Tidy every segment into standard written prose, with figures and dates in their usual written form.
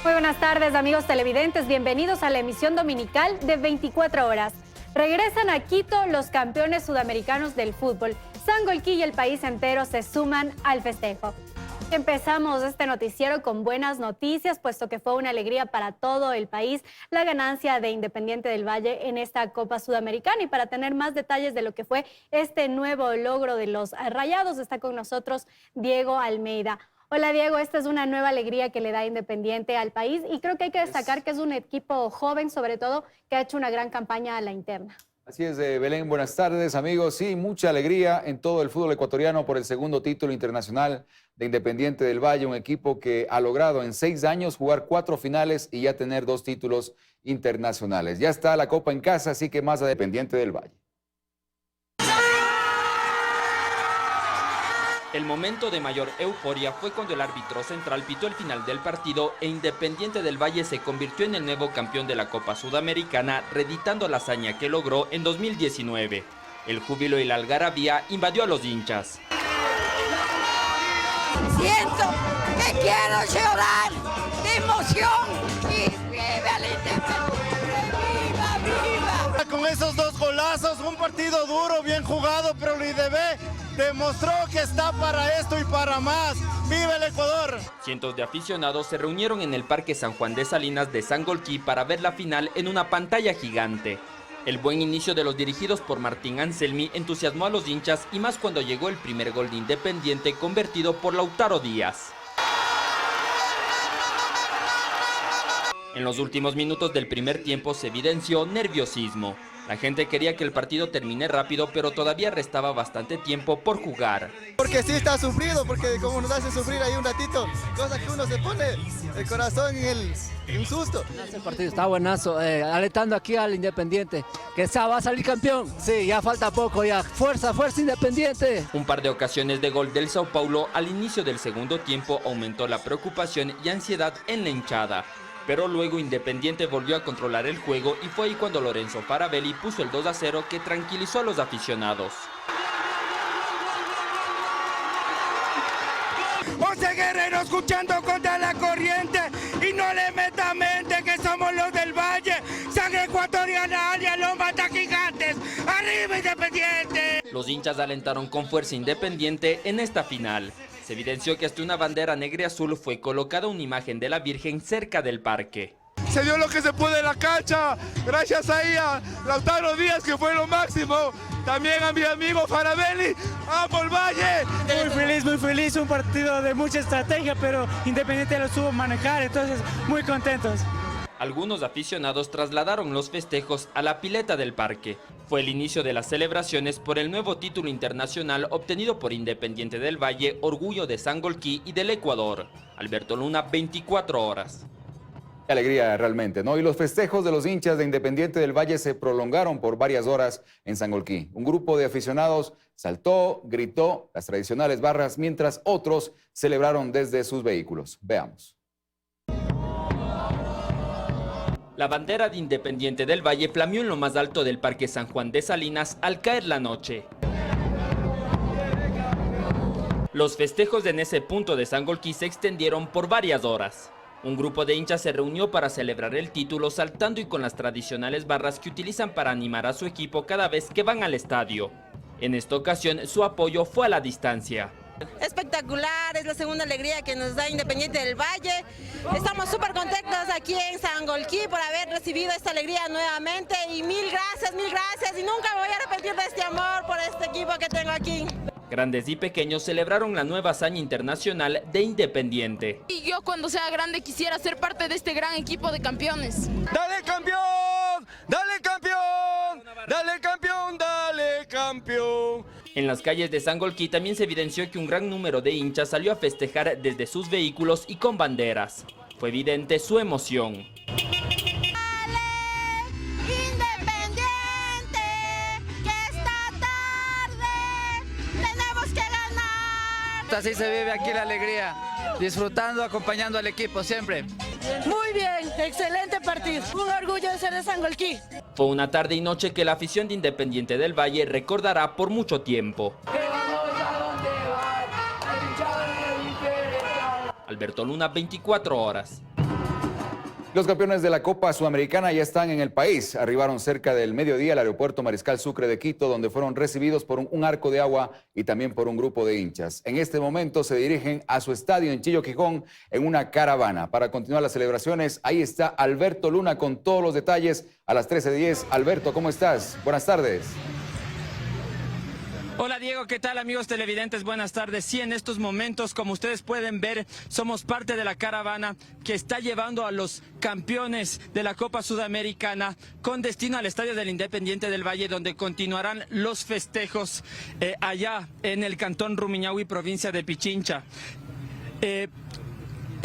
Muy buenas tardes, amigos televidentes. Bienvenidos a la emisión dominical de 24 horas. Regresan a Quito los campeones sudamericanos del fútbol. Sangolquí y el país entero se suman al festejo. Empezamos este noticiero con buenas noticias, puesto que fue una alegría para todo el país la ganancia de Independiente del Valle en esta Copa Sudamericana. Y para tener más detalles de lo que fue este nuevo logro de los Rayados, está con nosotros Diego Almeida. Hola Diego, esta es una nueva alegría que le da Independiente al país y creo que hay que destacar que es un equipo joven, sobre todo, que ha hecho una gran campaña a la interna. Así es, Belén, buenas tardes amigos. Sí, mucha alegría en todo el fútbol ecuatoriano por el segundo título internacional de Independiente del Valle, un equipo que ha logrado en 6 años jugar 4 finales y ya tener 2 títulos internacionales. Ya está la Copa en casa, así que más a Independiente del Valle. El momento de mayor euforia fue cuando el árbitro central pitó el final del partido e Independiente del Valle se convirtió en el nuevo campeón de la Copa Sudamericana, reeditando la hazaña que logró en 2019. El júbilo y la algarabía invadió a los hinchas. Siento que quiero llorar de emoción y viva el Independiente, viva, viva. Con esos 2 golazos, un partido duro, bien jugado, pero el IDB demostró que está para esto y para más. ¡Viva el Ecuador! Cientos de aficionados se reunieron en el Parque San Juan de Salinas de Sangolquí para ver la final en una pantalla gigante. El buen inicio de los dirigidos por Martín Anselmi entusiasmó a los hinchas y más cuando llegó el primer gol de Independiente convertido por Lautaro Díaz. En los últimos minutos del primer tiempo se evidenció nerviosismo. La gente quería que el partido termine rápido, pero todavía restaba bastante tiempo por jugar. Porque sí está sufrido, porque como nos hace sufrir ahí un ratito, cosa que uno se pone el corazón en un susto. El partido está buenazo, alentando aquí al Independiente, que va a salir campeón. Sí, ya falta poco, ya. Fuerza, fuerza Independiente. Un par de ocasiones de gol del Sao Paulo al inicio del segundo tiempo aumentó la preocupación y ansiedad en la hinchada. Pero luego Independiente volvió a controlar el juego y fue ahí cuando Lorenzo Faravelli puso el 2-0 que tranquilizó a los aficionados. José Guerrero escuchando contra la corriente y no le meta mente que somos los del Valle, sangre ecuatoriana, alias los mata gigantes, arriba Independiente. Los hinchas alentaron con fuerza Independiente en esta final. Se evidenció que hasta una bandera negra y azul fue colocada una imagen de la Virgen cerca del parque. Se dio lo que se puede en la cancha, gracias ahí a Lautaro Díaz que fue lo máximo, también a mi amigo Faravelli, ¡vamos el Valle! Muy feliz, un partido de mucha estrategia, pero Independiente lo supo manejar, entonces muy contentos. Algunos aficionados trasladaron los festejos a la pileta del parque. Fue el inicio de las celebraciones por el nuevo título internacional obtenido por Independiente del Valle, orgullo de Sangolquí y del Ecuador. Alberto Luna, 24 horas. Qué alegría realmente, ¿no? Y los festejos de los hinchas de Independiente del Valle se prolongaron por varias horas en Sangolquí. Un grupo de aficionados saltó, gritó las tradicionales barras, mientras otros celebraron desde sus vehículos. Veamos. La bandera de Independiente del Valle flameó en lo más alto del Parque San Juan de Salinas al caer la noche. Los festejos en ese punto de Sangolquí se extendieron por varias horas. Un grupo de hinchas se reunió para celebrar el título saltando y con las tradicionales barras que utilizan para animar a su equipo cada vez que van al estadio. En esta ocasión su apoyo fue a la distancia. Espectacular, es la segunda alegría que nos da Independiente del Valle. Estamos súper contentos aquí en Sangolquí por haber recibido esta alegría nuevamente y mil gracias y nunca me voy a arrepentir de este amor por este equipo que tengo aquí. Grandes y pequeños celebraron la nueva hazaña internacional de Independiente. Y yo cuando sea grande quisiera ser parte de este gran equipo de campeones. ¡Dale campeón! ¡Dale campeón! ¡Dale campeón! ¡Dale campeón! En las calles de Sangolquí también se evidenció que un gran número de hinchas salió a festejar desde sus vehículos y con banderas. Fue evidente su emoción. Así se vive aquí la alegría, disfrutando, acompañando al equipo siempre. Muy bien, excelente partido, un orgullo de ser de Sangolquí. Fue una tarde y noche que la afición de Independiente del Valle recordará por mucho tiempo. Alberto Luna, 24 horas. Los campeones de la Copa Sudamericana ya están en el país. Arribaron cerca del mediodía al aeropuerto Mariscal Sucre de Quito, donde fueron recibidos por un arco de agua y también por un grupo de hinchas. En este momento se dirigen a su estadio en Chillo, Gijón, en una caravana. Para continuar las celebraciones, ahí está Alberto Luna con todos los detalles a las 13:10. Alberto, ¿cómo estás? Buenas tardes. Hola Diego, ¿qué tal amigos televidentes? Buenas tardes. Sí, en estos momentos, como ustedes pueden ver, somos parte de la caravana que está llevando a los campeones de la Copa Sudamericana con destino al Estadio del Independiente del Valle, donde continuarán los festejos allá en el Cantón Rumiñahui, provincia de Pichincha.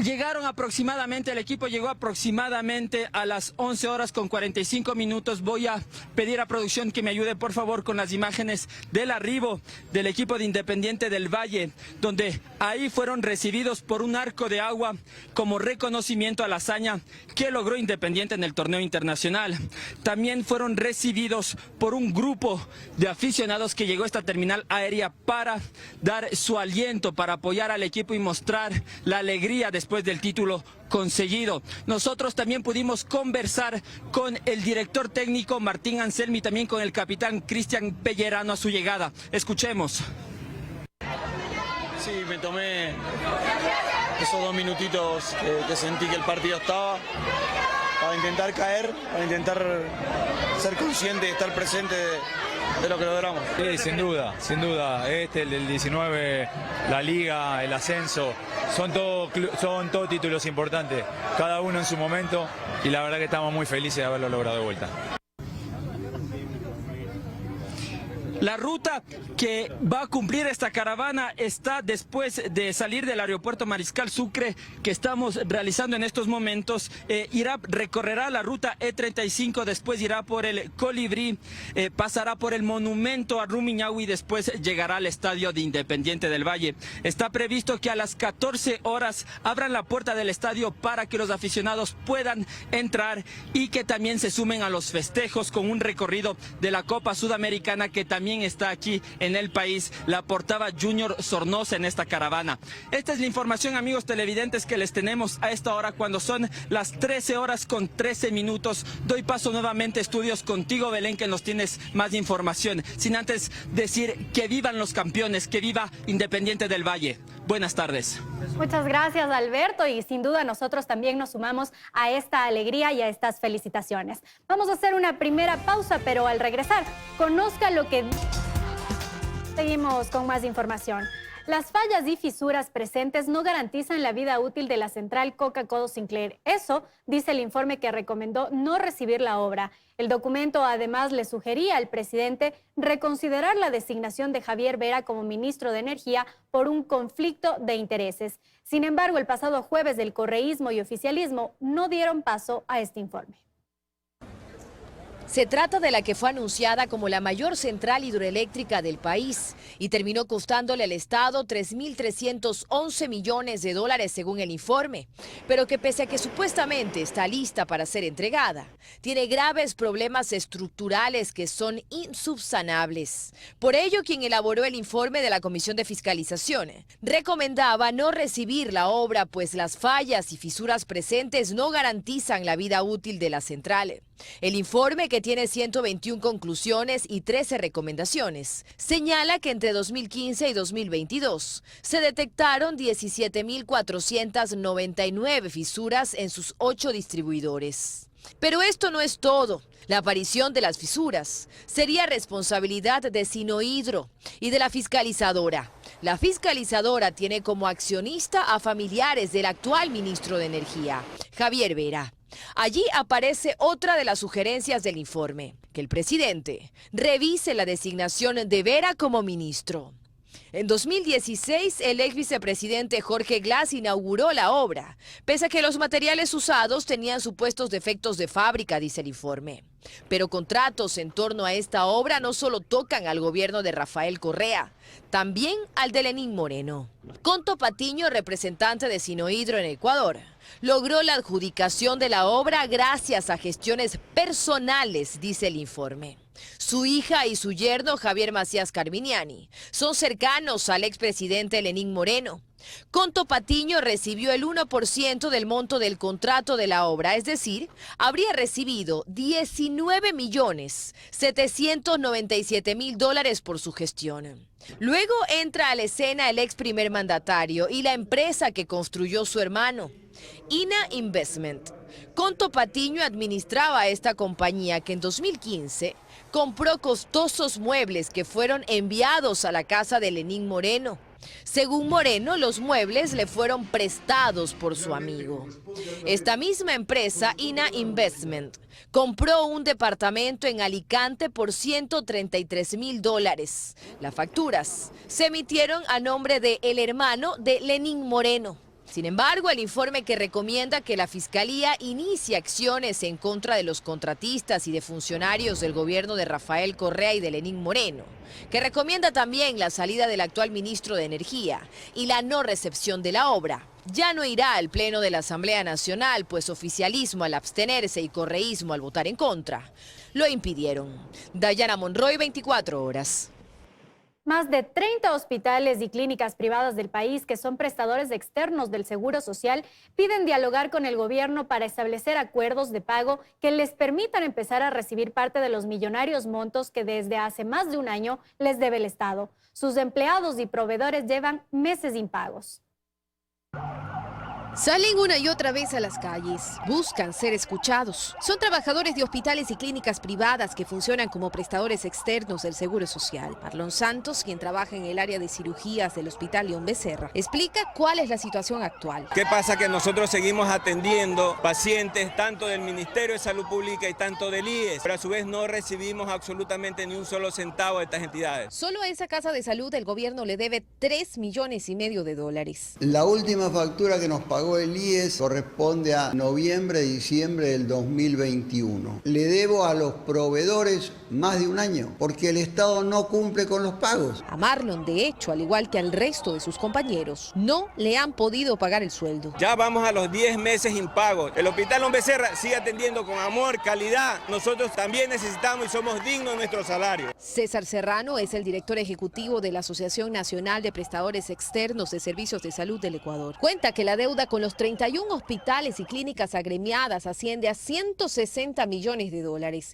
Llegaron aproximadamente, el equipo llegó aproximadamente a las 11:45. Voy a pedir a producción que me ayude por favor con las imágenes del arribo del equipo de Independiente del Valle, donde ahí fueron recibidos por un arco de agua como reconocimiento a la hazaña que logró Independiente en el torneo internacional. También fueron recibidos por un grupo de aficionados que llegó a esta terminal aérea para dar su aliento, para apoyar al equipo y mostrar la alegría después del título conseguido. Nosotros también pudimos conversar con el director técnico Martín Anselmi y también con el capitán Cristian Pellerano a su llegada. Escuchemos. Sí, me tomé esos 2 minutitos que sentí que el partido estaba para intentar caer, para intentar ser consciente y estar presente de lo que logramos. Sí, sin duda. El 19, la Liga, el ascenso, son todos títulos importantes, cada uno en su momento, y la verdad que estamos muy felices de haberlo logrado de vuelta. La ruta que va a cumplir esta caravana está después de salir del aeropuerto Mariscal Sucre que estamos realizando en estos momentos. Recorrerá la ruta E35, después irá por el Colibrí, pasará por el monumento a Rumiñahui y después llegará al estadio de Independiente del Valle. Está previsto que a las 14 horas abran la puerta del estadio para que los aficionados puedan entrar y que también se sumen a los festejos con un recorrido de la Copa Sudamericana que también está aquí en el país. La portaba Junior Sornosa en esta caravana. Esta es la información, amigos televidentes, que les tenemos a esta hora cuando son las 13:13. Doy paso nuevamente a estudios contigo, Belén, que nos tienes más información. Sin antes decir que vivan los campeones, que viva Independiente del Valle. Buenas tardes. Muchas gracias, Alberto, y sin duda nosotros también nos sumamos a esta alegría y a estas felicitaciones. Vamos a hacer una primera pausa, pero al regresar, conozca lo que... Seguimos con más información. Las fallas y fisuras presentes no garantizan la vida útil de la central Coca-Cola Sinclair. Eso dice el informe que recomendó no recibir la obra. El documento además le sugería al presidente reconsiderar la designación de Javier Vera como ministro de Energía por un conflicto de intereses. Sin embargo, el pasado jueves el correísmo y oficialismo no dieron paso a este informe. Se trata de la que fue anunciada como la mayor central hidroeléctrica del país y terminó costándole al Estado 3.311 millones de dólares según el informe, pero que pese a que supuestamente está lista para ser entregada, tiene graves problemas estructurales que son insubsanables. Por ello, quien elaboró el informe de la Comisión de Fiscalización recomendaba no recibir la obra, pues las fallas y fisuras presentes no garantizan la vida útil de la central. El informe, que tiene 121 conclusiones y 13 recomendaciones, señala que entre 2015 y 2022 se detectaron 17.499 fisuras en sus 8 distribuidores. Pero esto no es todo. La aparición de las fisuras sería responsabilidad de Sinohydro y de la fiscalizadora. La fiscalizadora tiene como accionista a familiares del actual ministro de Energía, Javier Vera. Allí aparece otra de las sugerencias del informe, que el presidente revise la designación de Vera como ministro. En 2016, el ex vicepresidente Jorge Glass inauguró la obra, pese a que los materiales usados tenían supuestos defectos de fábrica, dice el informe. Pero contratos en torno a esta obra no solo tocan al gobierno de Rafael Correa, también al de Lenín Moreno. Conto Patiño, representante de Sinohydro en Ecuador, logró la adjudicación de la obra gracias a gestiones personales, dice el informe. Su hija y su yerno, Javier Macías Carminiani, son cercanos al expresidente Lenín Moreno. Conto Patiño recibió el 1% del monto del contrato de la obra, es decir, habría recibido $19.797.000 por su gestión. Luego entra a la escena el ex primer mandatario y la empresa que construyó su hermano, INA Investment. Conto Patiño administraba esta compañía que en 2015 compró costosos muebles que fueron enviados a la casa de Lenín Moreno. Según Moreno, los muebles le fueron prestados por su amigo. Esta misma empresa, INA Investment, compró un departamento en Alicante por $133.000. Las facturas se emitieron a nombre de el hermano de Lenín Moreno. Sin embargo, el informe que recomienda que la Fiscalía inicie acciones en contra de los contratistas y de funcionarios del gobierno de Rafael Correa y de Lenín Moreno, que recomienda también la salida del actual ministro de Energía y la no recepción de la obra, ya no irá al Pleno de la Asamblea Nacional, pues oficialismo al abstenerse y correísmo al votar en contra lo impidieron. Dayana Monroy, 24 horas. Más de 30 hospitales y clínicas privadas del país que son prestadores externos del Seguro Social piden dialogar con el gobierno para establecer acuerdos de pago que les permitan empezar a recibir parte de los millonarios montos que desde hace más de un año les debe el Estado. Sus empleados y proveedores llevan meses impagos. Salen una y otra vez a las calles, buscan ser escuchados. Son trabajadores de hospitales y clínicas privadas que funcionan como prestadores externos del Seguro Social. Marlon Santos, quien trabaja en el área de cirugías del Hospital León Becerra, explica cuál es la situación actual. ¿Qué pasa? Que nosotros seguimos atendiendo pacientes tanto del Ministerio de Salud Pública y tanto del IES, pero a su vez no recibimos absolutamente ni un solo centavo de estas entidades. Solo a esa casa de salud el gobierno le debe $3,5 millones. La última factura que nos pagó el IES corresponde a noviembre, diciembre del 2021. Le debo a los proveedores más de un año, porque el Estado no cumple con los pagos. A Marlon, de hecho, al igual que al resto de sus compañeros, no le han podido pagar el sueldo. Ya vamos a los 10 meses impagos. El Hospital León Becerra sigue atendiendo con amor, calidad. Nosotros también necesitamos y somos dignos de nuestro salario. César Serrano es el director ejecutivo de la Asociación Nacional de Prestadores Externos de Servicios de Salud del Ecuador. Cuenta que la deuda con los 31 hospitales y clínicas agremiadas asciende a $160 millones,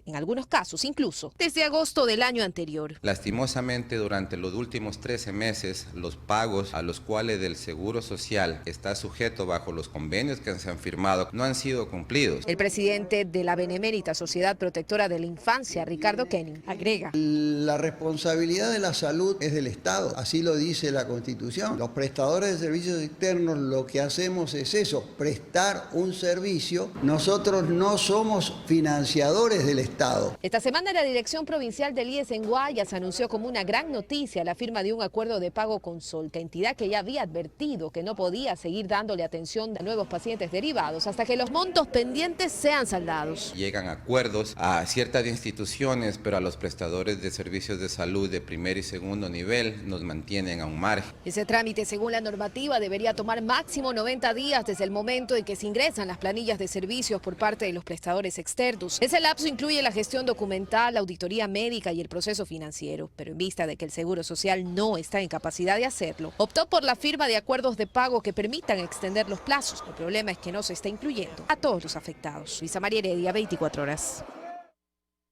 en algunos casos incluso desde agosto del año anterior. Lastimosamente, durante los últimos 13 meses, los pagos a los cuales el Seguro Social está sujeto bajo los convenios que se han firmado no han sido cumplidos. El presidente de la Benemérita Sociedad Protectora de la Infancia, Ricardo Kenning, agrega: la responsabilidad de la salud es del Estado, así lo dice la Constitución. Los prestadores de servicios externos lo que hacemos es eso, prestar un servicio. Nosotros no somos financiadores del Estado. Esta semana la Dirección Provincial del IES en Guayas anunció como una gran noticia la firma de un acuerdo de pago con Solca, entidad que ya había advertido que no podía seguir dándole atención a nuevos pacientes derivados hasta que los montos pendientes sean saldados. Llegan acuerdos a ciertas instituciones, pero a los prestadores de servicios de salud de primer y segundo nivel nos mantienen a un margen. Ese trámite, según la normativa, debería tomar máximo 90 días desde el momento en que se ingresan las planillas de servicios por parte de los prestadores externos. Ese lapso incluye la gestión documental, la auditoría médica y el proceso financiero, pero en vista de que el Seguro Social no está en capacidad de hacerlo, optó por la firma de acuerdos de pago que permitan extender los plazos. El problema es que no se está incluyendo a todos los afectados. Luisa María Heredia, 24 horas.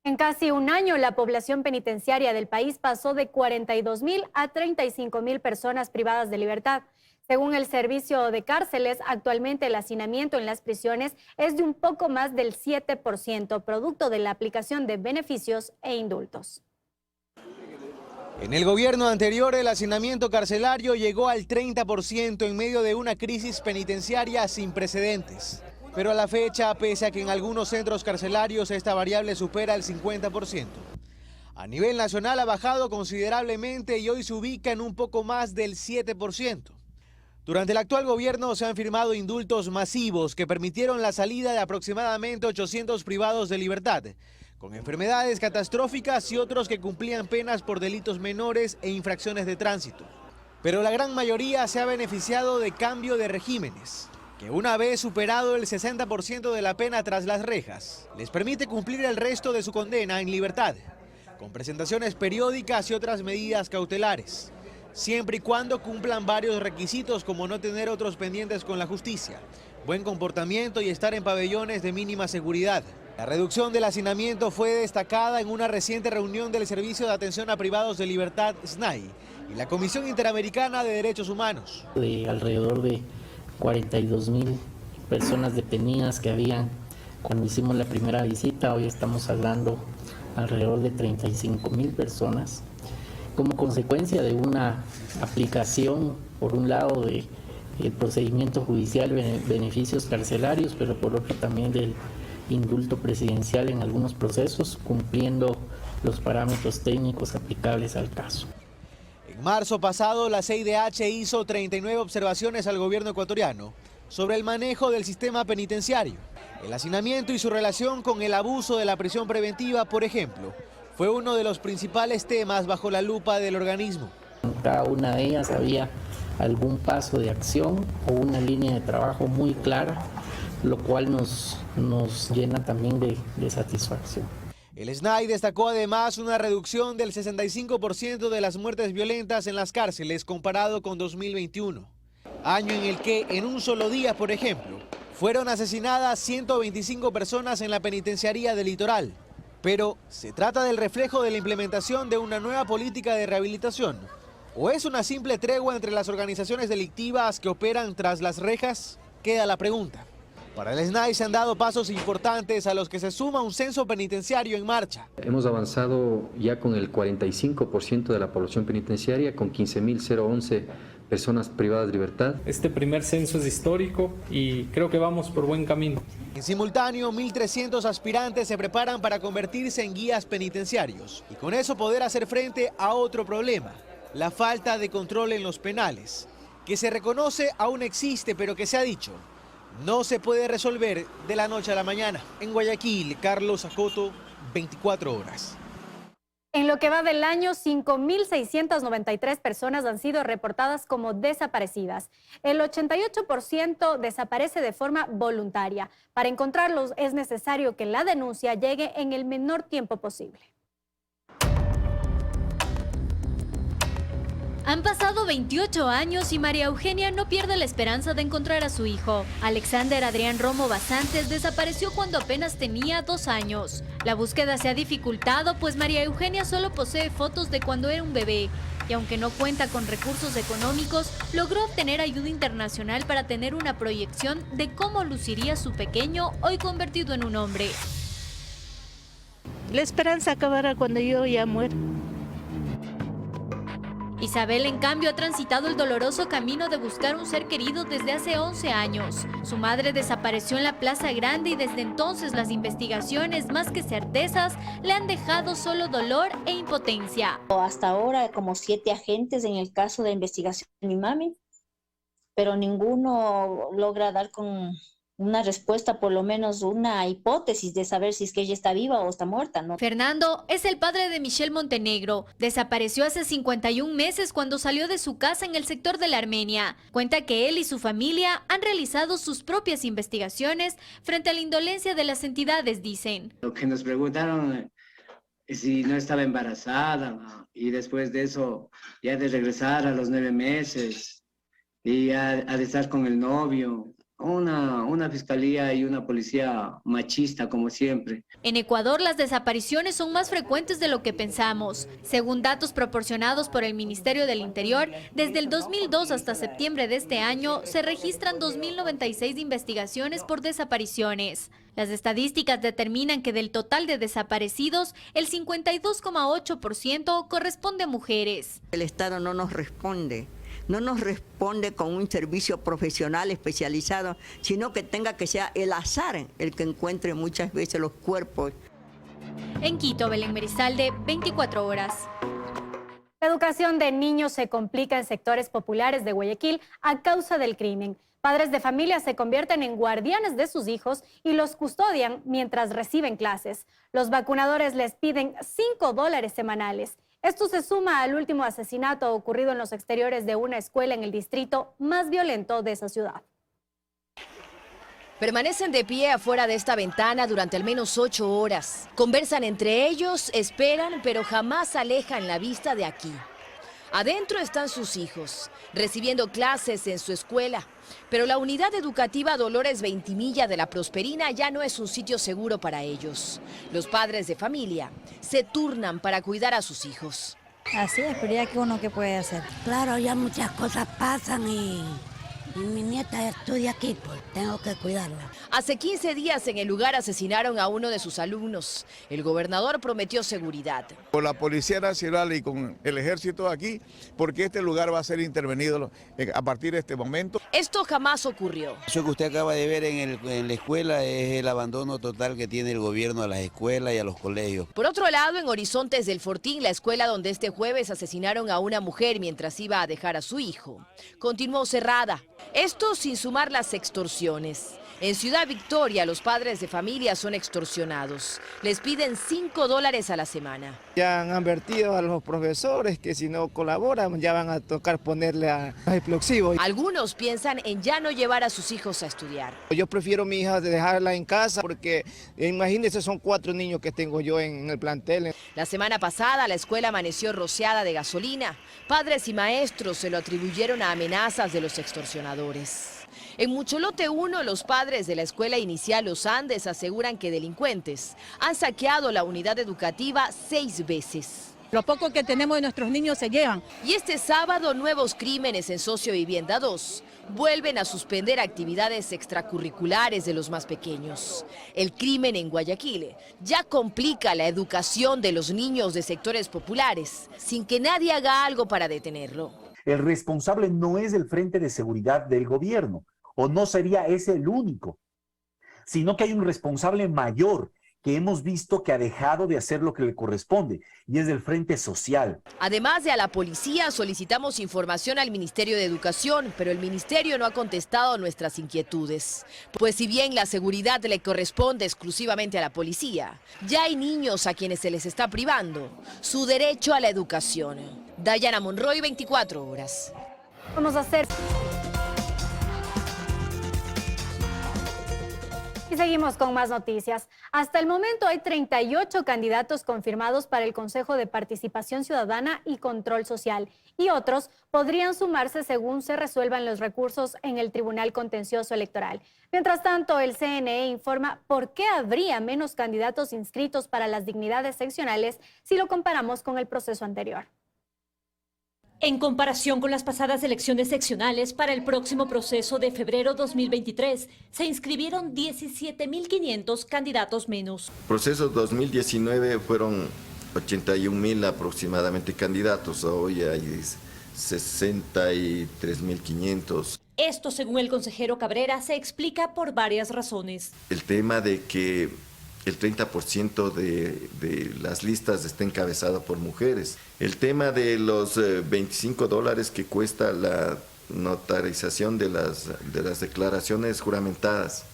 En casi un año, la población penitenciaria del país pasó de 42.000 a 35.000 personas privadas de libertad. Según el Servicio de Cárceles, actualmente el hacinamiento en las prisiones es de un poco más del 7%, producto de la aplicación de beneficios e indultos. En el gobierno anterior, el hacinamiento carcelario llegó al 30% en medio de una crisis penitenciaria sin precedentes. Pero a la fecha, pese a que en algunos centros carcelarios esta variable supera el 50%. A nivel nacional ha bajado considerablemente y hoy se ubica en un poco más del 7%. Durante el actual gobierno se han firmado indultos masivos que permitieron la salida de aproximadamente 800 privados de libertad, con enfermedades catastróficas y otros que cumplían penas por delitos menores e infracciones de tránsito. Pero la gran mayoría se ha beneficiado de cambio de regímenes, que una vez superado el 60% de la pena tras las rejas, les permite cumplir el resto de su condena en libertad. con presentaciones periódicas y otras medidas cautelares, siempre y cuando cumplan varios requisitos como no tener otros pendientes con la justicia, buen comportamiento y estar en pabellones de mínima seguridad. La reducción del hacinamiento fue destacada en una reciente reunión del Servicio de Atención a Privados de Libertad, SNAI, y la Comisión Interamericana de Derechos Humanos. De alrededor de 42.000 personas detenidas que habían cuando hicimos la primera visita, hoy estamos hablando alrededor de 35.000 personas, como consecuencia de una aplicación, por un lado, del procedimiento judicial, beneficios carcelarios, pero por otro también del indulto presidencial en algunos procesos, cumpliendo los parámetros técnicos aplicables al caso. En marzo pasado, la CIDH hizo 39 observaciones al gobierno ecuatoriano sobre el manejo del sistema penitenciario. El hacinamiento y su relación con el abuso de la prisión preventiva, por ejemplo, fue uno de los principales temas bajo la lupa del organismo. En cada una de ellas había algún paso de acción o una línea de trabajo muy clara, lo cual nos llena también de satisfacción. El SNAI destacó además una reducción del 65% de las muertes violentas en las cárceles comparado con 2021, año en el que en un solo día, por ejemplo, fueron asesinadas 125 personas en la penitenciaría del Litoral. Pero, ¿se trata del reflejo de la implementación de una nueva política de rehabilitación? ¿O es una simple tregua entre las organizaciones delictivas que operan tras las rejas? Queda la pregunta. Para el SNAI se han dado pasos importantes a los que se suma un censo penitenciario en marcha. Hemos avanzado ya con el 45% de la población penitenciaria, con 15.011 personas privadas de libertad. Este primer censo es histórico y creo que vamos por buen camino. En simultáneo, 1.300 aspirantes se preparan para convertirse en guías penitenciarios y con eso poder hacer frente a otro problema, la falta de control en los penales, que se reconoce aún existe, pero que se ha dicho, no se puede resolver de la noche a la mañana. En Guayaquil, Carlos Acoto, 24 horas. En lo que va del año, 5.693 personas han sido reportadas como desaparecidas. El 88% desaparece de forma voluntaria. Para encontrarlos es necesario que la denuncia llegue en el menor tiempo posible. Han pasado 28 años y María Eugenia no pierde la esperanza de encontrar a su hijo. Alexander Adrián Romo Basantes desapareció cuando apenas tenía 2 años. La búsqueda se ha dificultado, pues María Eugenia solo posee fotos de cuando era un bebé. Y aunque no cuenta con recursos económicos, logró obtener ayuda internacional para tener una proyección de cómo luciría su pequeño, hoy convertido en un hombre. La esperanza acabará cuando yo ya muera. Isabel, en cambio, ha transitado el doloroso camino de buscar un ser querido desde hace 11 años. Su madre desapareció en la Plaza Grande y desde entonces las investigaciones, más que certezas, le han dejado solo dolor e impotencia. Hasta ahora, como 7 agentes en el caso de investigación de mi mami, pero ninguno logra dar con una respuesta, por lo menos una hipótesis de saber si es que ella está viva o está muerta, ¿no? Fernando es el padre de Michelle Montenegro. Desapareció hace 51 meses cuando salió de su casa en el sector de la Armenia. Cuenta que él y su familia han realizado sus propias investigaciones frente a la indolencia de las entidades, dicen. Lo que nos preguntaron si no estaba embarazada y después de eso ya de regresar a los 9 meses y ya de estar con el novio. Una fiscalía y una policía machista, como siempre. En Ecuador, las desapariciones son más frecuentes de lo que pensamos. Según datos proporcionados por el Ministerio del Interior, desde el 2002 hasta septiembre de este año, se registran 2.096 investigaciones por desapariciones. Las estadísticas determinan que del total de desaparecidos, el 52,8% corresponde a mujeres. El Estado no nos responde. No nos responde con un servicio profesional especializado, sino que tenga que ser el azar el que encuentre muchas veces los cuerpos. En Quito, Belén Merizalde, 24 horas. La educación de niños se complica en sectores populares de Guayaquil a causa del crimen. Padres de familia se convierten en guardianes de sus hijos y los custodian mientras reciben clases. Los vacunadores les piden $5 semanales. Esto se suma al último asesinato ocurrido en los exteriores de una escuela en el distrito más violento de esa ciudad. Permanecen de pie afuera de esta ventana durante al menos 8 horas. Conversan entre ellos, esperan, pero jamás alejan la vista de aquí. Adentro están sus hijos, recibiendo clases en su escuela. Pero la unidad educativa Dolores Veintimilla de La Prosperina ya no es un sitio seguro para ellos. Los padres de familia se turnan para cuidar a sus hijos. Así es, pero ya que uno qué puede hacer. Claro, ya muchas cosas pasan y mi nieta estudia aquí, pues tengo que cuidarla. Hace 15 días en el lugar asesinaron a uno de sus alumnos. El gobernador prometió seguridad. Con la Policía Nacional y con el Ejército aquí, porque este lugar va a ser intervenido a partir de este momento. Esto jamás ocurrió. Eso que usted acaba de ver en la escuela es el abandono total que tiene el gobierno a las escuelas y a los colegios. Por otro lado, en Horizontes del Fortín, la escuela donde este jueves asesinaron a una mujer mientras iba a dejar a su hijo, continuó cerrada. Esto sin sumar las extorsiones. En Ciudad Victoria, los padres de familia son extorsionados. Les piden $5 a la semana. Ya han advertido a los profesores que si no colaboran ya van a tocar ponerle a explosivos. Algunos piensan en ya no llevar a sus hijos a estudiar. Yo prefiero a mi hija dejarla en casa porque imagínense, son 4 niños que tengo yo en el plantel. La semana pasada la escuela amaneció rociada de gasolina. Padres y maestros se lo atribuyeron a amenazas de los extorsionadores. En Mucholote 1, los padres de la escuela inicial Los Andes aseguran que delincuentes han saqueado la unidad educativa 6 veces. Lo poco que tenemos de nuestros niños se llevan. Y este sábado, nuevos crímenes en Sociovivienda 2 vuelven a suspender actividades extracurriculares de los más pequeños. El crimen en Guayaquil ya complica la educación de los niños de sectores populares, sin que nadie haga algo para detenerlo. El responsable no es el Frente de Seguridad del gobierno, o no sería ese el único, sino que hay un responsable mayor que hemos visto que ha dejado de hacer lo que le corresponde, y es del Frente Social. Además de a la policía, solicitamos información al Ministerio de Educación, pero el ministerio no ha contestado nuestras inquietudes. Pues si bien la seguridad le corresponde exclusivamente a la policía, ya hay niños a quienes se les está privando su derecho a la educación. Dayana Monroy, 24 horas. Vamos a hacer... Y seguimos con más noticias. Hasta el momento hay 38 candidatos confirmados para el Consejo de Participación Ciudadana y Control Social, y otros podrían sumarse según se resuelvan los recursos en el Tribunal Contencioso Electoral. Mientras tanto, el CNE informa por qué habría menos candidatos inscritos para las dignidades seccionales si lo comparamos con el proceso anterior. En comparación con las pasadas elecciones seccionales, para el próximo proceso de febrero 2023, se inscribieron 17.500 candidatos menos. Proceso 2019 fueron 81.000 aproximadamente candidatos, hoy hay 63.500. Esto, según el consejero Cabrera, se explica por varias razones. El tema de que el 30% de las listas está encabezada por mujeres. El tema de los $25 que cuesta la notarización de las declaraciones juramentadas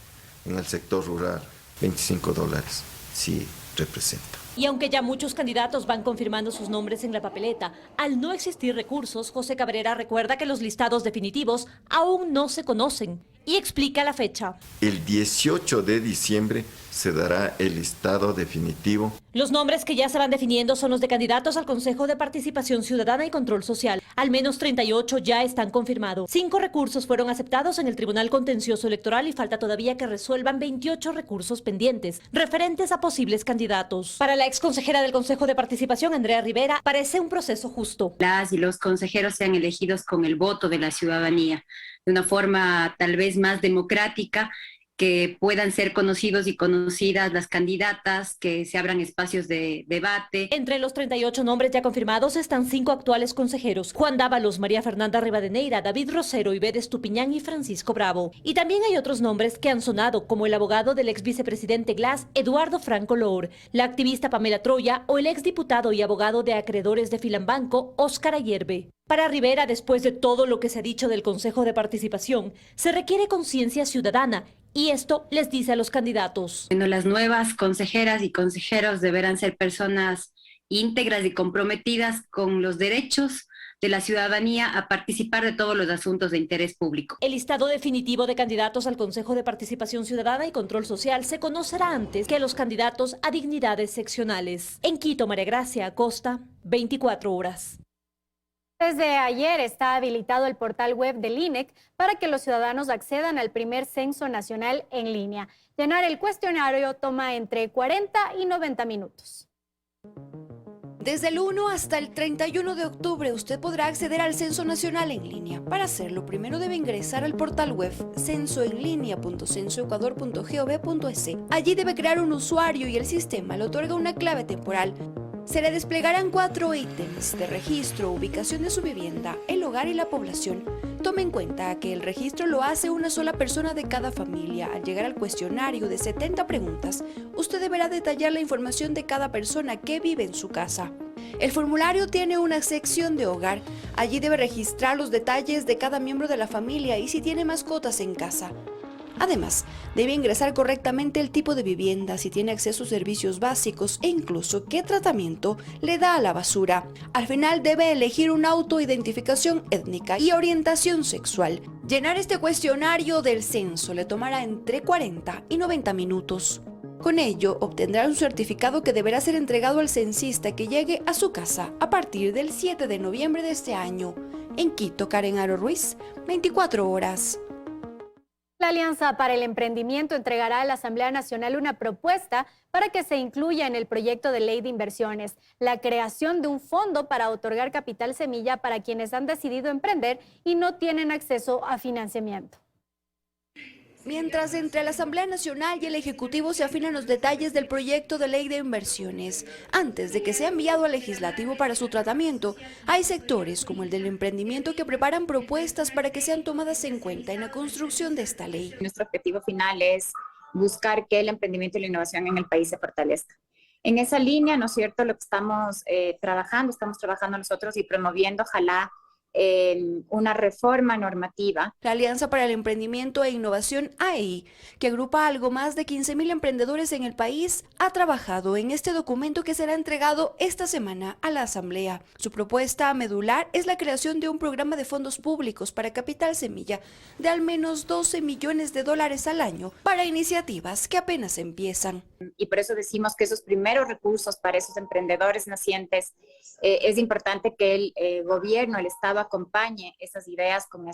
en el sector rural. $25 sí representa. Y aunque ya muchos candidatos van confirmando sus nombres en la papeleta, al no existir recursos, José Cabrera recuerda que los listados definitivos aún no se conocen y explica la fecha. El 18 de diciembre se dará el listado definitivo. Los nombres que ya se van definiendo son los de candidatos al Consejo de Participación Ciudadana y Control Social. Al menos 38 ya están confirmados. 5 recursos fueron aceptados en el Tribunal Contencioso Electoral y falta todavía que resuelvan 28 recursos pendientes, referentes a posibles candidatos. Para la exconsejera del Consejo de Participación, Andrea Rivera, parece un proceso justo. Las y los consejeros sean elegidos con el voto de la ciudadanía, de una forma tal vez más democrática, que puedan ser conocidos y conocidas las candidatas, que se abran espacios de debate. Entre los 38 nombres ya confirmados están 5 actuales consejeros: Juan Dávalos, María Fernanda Rivadeneira, David Rosero, Ivette Estupiñán y Francisco Bravo. Y también hay otros nombres que han sonado, como el abogado del ex vicepresidente Glass, Eduardo Franco Loor, la activista Pamela Troya o el ex diputado y abogado de acreedores de Filambanco, Óscar Ayerbe. Para Rivera, después de todo lo que se ha dicho del Consejo de Participación, se requiere conciencia ciudadana, y esto les dice a los candidatos. Bueno, las nuevas consejeras y consejeros deberán ser personas íntegras y comprometidas con los derechos de la ciudadanía a participar de todos los asuntos de interés público. El listado definitivo de candidatos al Consejo de Participación Ciudadana y Control Social se conocerá antes que los candidatos a dignidades seccionales. En Quito, María Gracia Acosta, 24 horas. Desde ayer está habilitado el portal web del INEC para que los ciudadanos accedan al primer censo nacional en línea. Llenar el cuestionario toma entre 40 y 90 minutos. Desde el 1 hasta el 31 de octubre usted podrá acceder al Censo Nacional en línea. Para hacerlo, primero debe ingresar al portal web censoenlinea.censoecuador.gov.es. Allí debe crear un usuario y el sistema le otorga una clave temporal. Se le desplegarán 4 ítems de registro, ubicación de su vivienda, el hogar y la población. Tome en cuenta que el registro lo hace una sola persona de cada familia. Al llegar al cuestionario de 70 preguntas, usted deberá detallar la información de cada persona que vive en su casa. El formulario tiene una sección de hogar. Allí debe registrar los detalles de cada miembro de la familia y si tiene mascotas en casa. Además, debe ingresar correctamente el tipo de vivienda, si tiene acceso a servicios básicos e incluso qué tratamiento le da a la basura. Al final debe elegir una autoidentificación étnica y orientación sexual. Llenar este cuestionario del censo le tomará entre 40 y 90 minutos. Con ello, obtendrá un certificado que deberá ser entregado al censista que llegue a su casa a partir del 7 de noviembre de este año. En Quito, Karen Aro Ruiz, 24 horas. La Alianza para el Emprendimiento entregará a la Asamblea Nacional una propuesta para que se incluya en el proyecto de ley de inversiones la creación de un fondo para otorgar capital semilla para quienes han decidido emprender y no tienen acceso a financiamiento. Mientras entre la Asamblea Nacional y el Ejecutivo se afinan los detalles del proyecto de ley de inversiones, antes de que sea enviado al Legislativo para su tratamiento, hay sectores como el del emprendimiento que preparan propuestas para que sean tomadas en cuenta en la construcción de esta ley. Nuestro objetivo final es buscar que el emprendimiento y la innovación en el país se fortalezca. En esa línea, ¿no es cierto?, lo que estamos trabajando nosotros y promoviendo, ojalá, una reforma normativa. La Alianza para el Emprendimiento e Innovación AEI, que agrupa algo más de 15.000 emprendedores en el país, ha trabajado en este documento que será entregado esta semana a la Asamblea. Su propuesta medular es la creación de un programa de fondos públicos para capital semilla de al menos $12 millones al año para iniciativas que apenas empiezan. Y por eso decimos que esos primeros recursos para esos emprendedores nacientes, es importante que el gobierno, el Estado, acompañe esas ideas con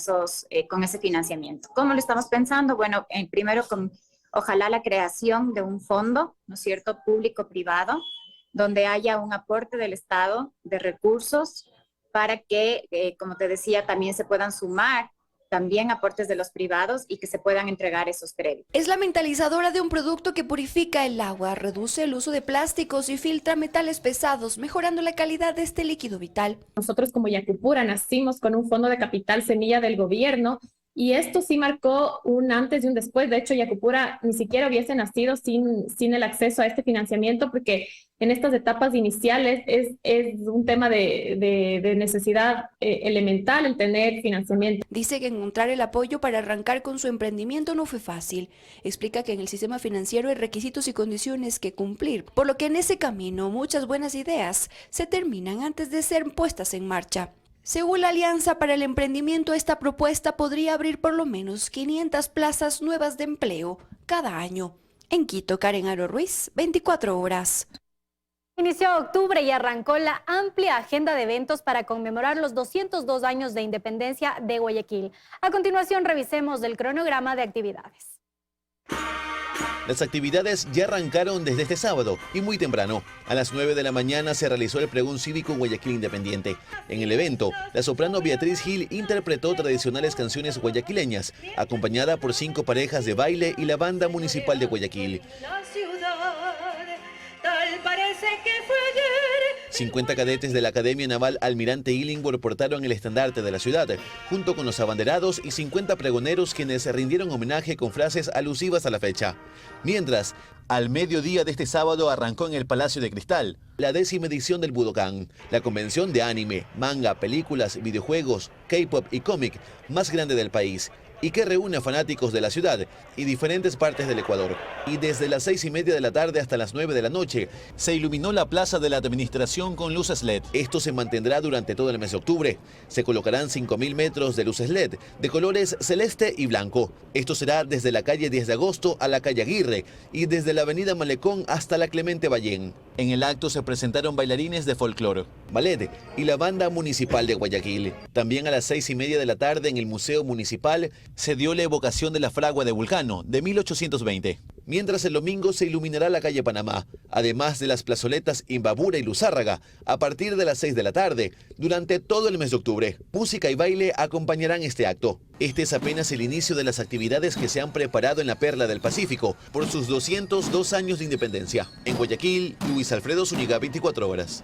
ese financiamiento. ¿Cómo lo estamos pensando? Bueno, primero ojalá la creación de un fondo, ¿no es cierto?, público-privado, donde haya un aporte del Estado de recursos para que, como te decía, también se puedan sumar también aportes de los privados y que se puedan entregar esos créditos. Es la mentalizadora de un producto que purifica el agua, reduce el uso de plásticos y filtra metales pesados, mejorando la calidad de este líquido vital. Nosotros como Yacupura nacimos con un fondo de capital semilla del gobierno y esto sí marcó un antes y un después. De hecho, Yacupura ni siquiera hubiese nacido sin el acceso a este financiamiento, porque en estas etapas iniciales es un tema de necesidad elemental el tener financiamiento. Dice que encontrar el apoyo para arrancar con su emprendimiento no fue fácil. Explica que en el sistema financiero hay requisitos y condiciones que cumplir, por lo que en ese camino muchas buenas ideas se terminan antes de ser puestas en marcha. Según la Alianza para el Emprendimiento, esta propuesta podría abrir por lo menos 500 plazas nuevas de empleo cada año. En Quito, Karen Aro Ruiz, 24 horas. Inició octubre y arrancó la amplia agenda de eventos para conmemorar los 202 años de independencia de Guayaquil. A continuación, revisemos el cronograma de actividades. Las actividades ya arrancaron desde este sábado y muy temprano. A las 9 de la mañana se realizó el pregón cívico en Guayaquil Independiente. En el evento, la soprano Beatriz Gil interpretó tradicionales canciones guayaquileñas, acompañada por 5 parejas de baile y la banda municipal de Guayaquil. La ciudad, tal parece que fue ayer. 50 cadetes de la Academia Naval Almirante Illingworth portaron el estandarte de la ciudad, junto con los abanderados y 50 pregoneros quienes rindieron homenaje con frases alusivas a la fecha. Mientras, al mediodía de este sábado arrancó en el Palacio de Cristal la 10ª edición del Budokan, la convención de anime, manga, películas, videojuegos, K-pop y cómic más grande del país. y que reúne a fanáticos de la ciudad y diferentes partes del Ecuador. Y desde las 6:30 de la tarde hasta las 9 de la noche se iluminó la plaza de la administración con luces LED. Esto se mantendrá durante todo el mes de octubre. Se colocarán 5.000 metros de luces LED de colores celeste y blanco. Esto será desde la calle 10 de agosto a la calle Aguirre y desde la avenida Malecón hasta la Clemente Ballén. En el acto se presentaron bailarines de folclore, ballet y la banda municipal de Guayaquil. También a las 6:30 de la tarde en el Museo Municipal se dio la evocación de la fragua de Vulcano de 1820. Mientras el domingo se iluminará la calle Panamá, además de las plazoletas Imbabura y Luzárraga, a partir de las 6 de la tarde, durante todo el mes de octubre. Música y baile acompañarán este acto. Este es apenas el inicio de las actividades que se han preparado en la Perla del Pacífico por sus 202 años de independencia. En Guayaquil, Luis Alfredo Zúñiga, 24 horas.